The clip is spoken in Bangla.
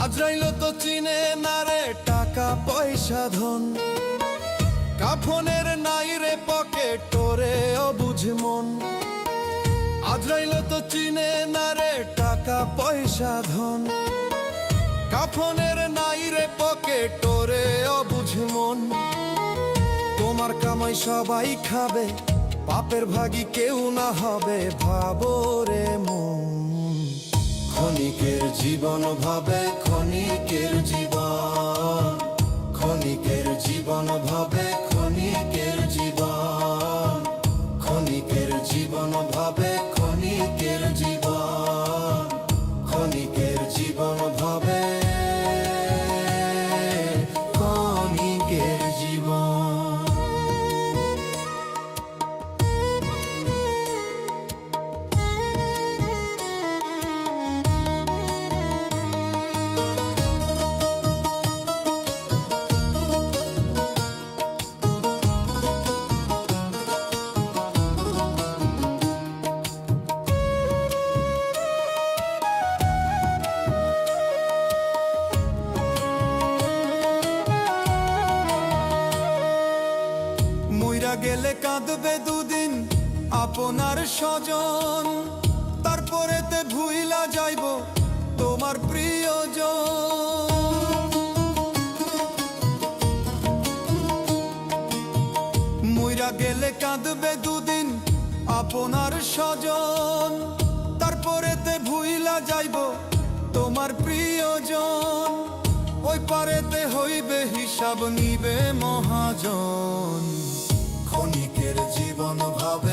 আজরাইল তো চিনে না রে টাকা পয়সা ধন, কাফনের নাই রে পকেট তোরে অবুঝ মন। আজরাইল তো চিনে না রে টাকা পয়সা ধন, কাফনের নাই রে পকেট তোরে অবুঝ মন। তোমার কামাই সবাই খাবে, পাপের ভাগী কেউ না হবে, ভাবো রে মন। ক্ষণিকের জীবন ভাবে ক্ষণিকের জীবন, ক্ষণিকের জীবন ভাবে ক্ষণিকের জীবন, ক্ষণিকের জীবন ভাবে ক্ষণিকের জীবন, ক্ষণিকের জীবন ভাবে ক্ষণিকের জীবন। মইরা গেলে কাঁদবে দুদিন আপনার স্বজন, তারপরেতে ভুইলা যাইব তোমার প্রিয়জন। মইরা গেলে কাঁদবে দুদিন আপনার স্বজন, তারপরেতে ভুইলা যাইব তোমার প্রিয়জন। ওই পারেতে হইবে হিসাব নিবে মহাজন। ক্ষণিকের জীবন ভাবে